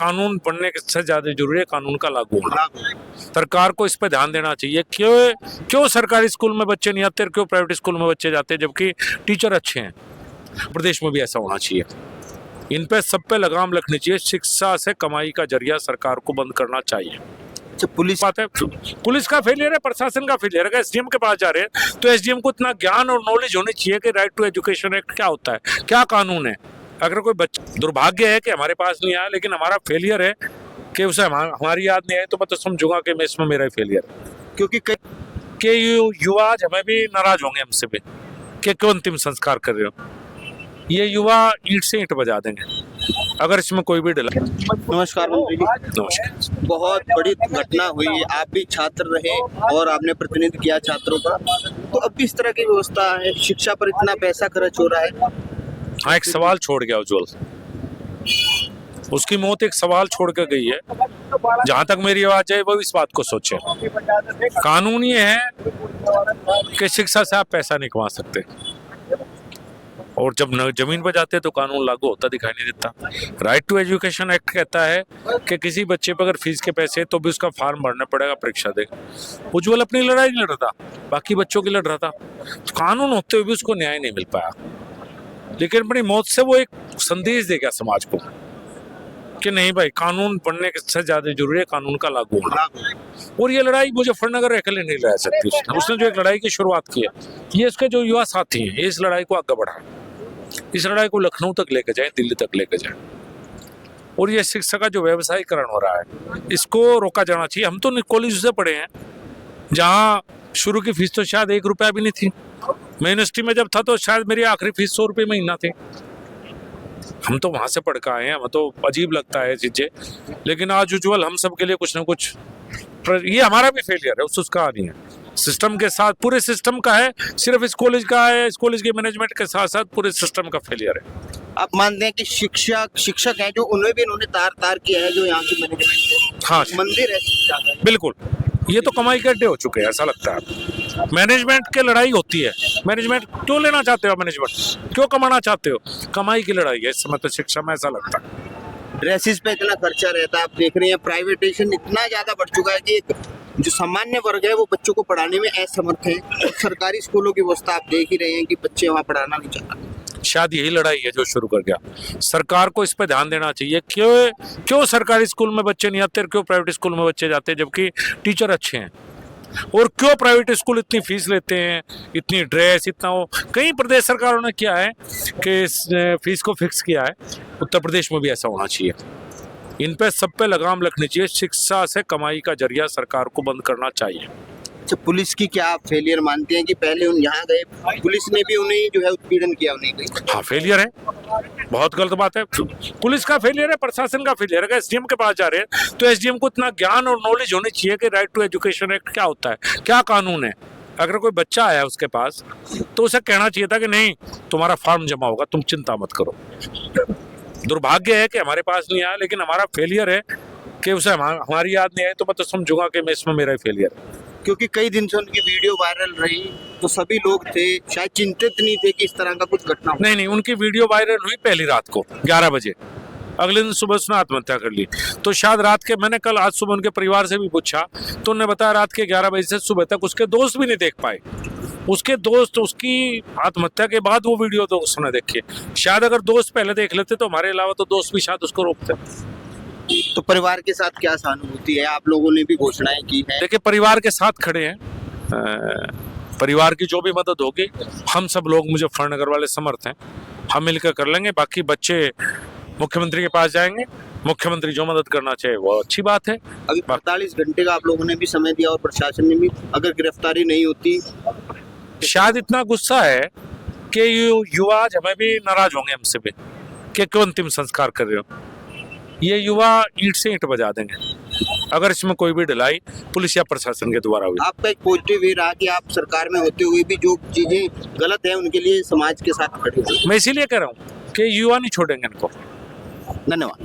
कानून बनने से ज्यादा जरूरी है कानून का लागू होना। सरकार को इस पर ध्यान देना चाहिए। क्यों सरकारी स्कूल में बच्चे नहीं आते, क्यों प्राइवेट स्कूल में बच्चे जाते हैं, जबकि टीचर अच्छे हैं। प्रदेश में भी ऐसा होना चाहिए। इन पे सब पे लगाम रखनी चाहिए। शिक्षा से कमाई का जरिया सरकार को बंद करना चाहिए। पुलिस बात है, पुलिस का फेलियर है, प्रशासन का फेलियर है। एसडीएम के पास जा रहे हैं तो एसडीएम को इतना ज्ञान और नॉलेज होनी चाहिए कि राइट टू एजुकेशन एक्ट क्या होता है, क्या कानून है। अगर कोई बच्चा, दुर्भाग्य है कि हमारे पास नहीं आया, लेकिन हमारा फेलियर है कि उसे हमारी याद नहीं आई, तो मैं तो समझूंगा कि मैं इसमें मेरा फेलियर है। क्योंकि युवा आज हमें भी नाराज होंगे हमसे भी कि क्यों अंतिम संस्कार कर रहे हो। ये युवा ईंट से ईंट बजा देंगे अगर इसमें कोई भी डला। नमस्कार मंत्री जी। नमस्कार। बहुत बड़ी घटना हुई, आप भी छात्र रहे और आपने प्रतिनिधित्व किया छात्रों का, तो अब भी इस तरह की व्यवस्था है, शिक्षा पर इतना पैसा खर्च हो रहा है। हाँ, एक सवाल छोड़ गया उज्जवल, उसकी मौत एक सवाल छोड़ कर गई है। जहां तक मेरी आवाज है वो इस बात को सोचे। कानून ये है कि शिक्षा से आप पैसा नहीं कमा सकते, और जब जमीन पर जाते हैं तो कानून लागू होता दिखाई नहीं देता। राइट टू एजुकेशन एक्ट कहता है कि किसी बच्चे पर अगर फीस के पैसे तो भी उसका फॉर्म भरना पड़ेगा, परीक्षा देगा। उज्जवल अपनी लड़ाई नहीं लड़ रहा, बाकी बच्चों की लड़ रहा था। कानून होते हुए भी उसको न्याय नहीं मिल पाया, लेकिन अपनी मौत से वो एक संदेश दे गया समाज को कि नहीं भाई, कानून बनने से ज्यादा जरूरी है कानून का लागू होना। और ये लड़ाई मुजफ्फरनगर अकेले नहीं लड़ सकती। उसने जो एक लड़ाई की शुरुआत की है, ये उसके जो युवा साथी हैं, ये इस लड़ाई को आगे बढ़ाएं, इस लड़ाई को लखनऊ तक लेकर जाए, दिल्ली तक लेकर जाए। और ये शिक्षा का जो व्यवसायीकरण हो रहा है, इसको रोका जाना चाहिए। हम तो कॉलेज से पढ़े हैं जहाँ शुरू की फीस तो शायद 1 रुपया भी नहीं थी। मैं यूनिवर्सिटी में जब था तो शायद मेरी आखिरी फीस 100 रुपये महीना थी। हम तो वहां से पढ़ कर आए हैं, हमें तो अजीब लगता है चीजें, लेकिन आज उज्जवल हम सब के लिए कुछ ना कुछ, ये हमारा भी फेलियर है, उसका नहीं है। सिस्टम के साथ, पूरे सिस्टम का है, सिर्फ इस कॉलेज का है, इस कॉलेज के मैनेजमेंट के साथ साथ पूरे सिस्टम का फेलियर है। आप मानते हैं कि शिक्षक हैं जो उन्हें भी इन्होंने तार किया है, जो यहाँ की मैनेजमेंट, हाँ, मंदिर है शिक्षा का। बिल्कुल, ये तो कमाई के अड्डे हो चुके हैं, ऐसा लगता है। मैनेजमेंट की लड़ाई होती है। मैनेजमेंट क्यों लेना चाहते हो, मैनेजमेंट क्यों कमाना चाहते हो? कमाई की लड़ाई है इस समय तो शिक्षा में, ऐसा लगता है। ड्रेसेस पे इतना खर्चा रहता है, आप देख रहे हैं प्राइवेटाइजेशन इतना ज्यादा बढ़ चुका है कि जो सामान्य वर्ग है वो बच्चों को पढ़ाने में असमर्थ है। सरकारी स्कूलों की व्यवस्था आप देख ही रहे हैं कि बच्चे वहाँ पढ़ाना नहीं चाहते। शायद यही लड़ाई है जो शुरू कर गया। सरकार को इस पर ध्यान देना चाहिए। क्यों सरकारी स्कूल में बच्चे नहीं आते, क्यों प्राइवेट स्कूल में बच्चे जाते हैं, जबकि टीचर अच्छे हैं। और क्यों प्राइवेट स्कूल इतनी फीस लेते हैं, इतनी ड्रेस, इतना वो। कई प्रदेश सरकारों ने किया है कि फीस को फिक्स किया है, उत्तर प्रदेश में भी ऐसा होना चाहिए। इन पे सब पे लगाम रखनी चाहिए। शिक्षा से कमाई का जरिया सरकार को बंद करना चाहिए। अच्छा, पुलिस की क्या आप फेलियर मानते हैं कि पहले उन यहाँ गए, पुलिस ने भी उन्हें जो है उत्पीड़न किया उन्हें? हाँ, फेलियर है, बहुत गलत बात है। पुलिस का फेलियर है, प्रशासन का फेलियर है। एसडीएम के पास जा रहे हैं तो एसडीएम को इतना ज्ञान और नॉलेज होनी चाहिए कि राइट टू एजुकेशन एक्ट क्या होता है, क्या कानून है। अगर कोई बच्चा आया उसके पास तो उसे कहना चाहिए था कि नहीं, तुम्हारा फॉर्म जमा होगा, तुम चिंता मत करो। दुर्भाग्य है कि हमारे पास नहीं आया, लेकिन हमारा फेलियर है कि उसे हमारी याद नहीं आई, तो मैं तो समझूंगा कि मैं इसमें मेरा फेलियर है। क्योंकि कई दिन से उनकी वीडियो वायरल रही तो सभी लोग थे शायद चिंतित नहीं थे कि इस तरह का कुछ घटना हो। नहीं, उनकी वीडियो वायरल हुई पहली रात को 11 बजे, अगले दिन सुबह उसने आत्महत्या कर ली। तो शायद रात के, मैंने कल आज सुबह उनके परिवार से भी पूछा तो उन्होंने बताया रात के 11 बजे से सुबह तक उसके दोस्त भी नहीं देख पाए। उसके दोस्त उसकी आत्महत्या के बाद वो वीडियो दोस्तों ने देखी। शायद अगर दोस्त पहले देख लेते तो हमारे अलावा तो दोस्त भी शायद उसको रोकते। तो परिवार के साथ क्या सहानुभूति है? आप लोगों ने भी घोषणाएं की है। देखिए, परिवार के साथ खड़े हैं, परिवार की जो भी मदद होगी हम सब लोग मुजफ्फरनगर वाले समर्थ हैं, हम मिलकर कर लेंगे। बाकी बच्चे मुख्यमंत्री के पास जाएंगे, मुख्यमंत्री जो मदद करना चाहिए वो अच्छी बात है। अभी 48 घंटे का आप लोगों ने भी समय दिया और प्रशासन ने भी, अगर गिरफ्तारी नहीं होती, शायद इतना गुस्सा है कि युवा आज हमें भी नाराज होंगे हमसे भी कि क्यों अंतिम संस्कार कर रहे हो। ये युवा ईंट से ईंट बजा देंगे अगर इसमें कोई भी ढिलाई पुलिस या प्रशासन के द्वारा हुई। आपका एक पॉजिटिव ये रहा कि आप सरकार में होते हुए भी जो चीजें गलत है उनके लिए समाज के साथ खड़े हुए। मैं इसीलिए कह रहा हूँ कि युवा नहीं छोड़ेंगे इनको। धन्यवाद।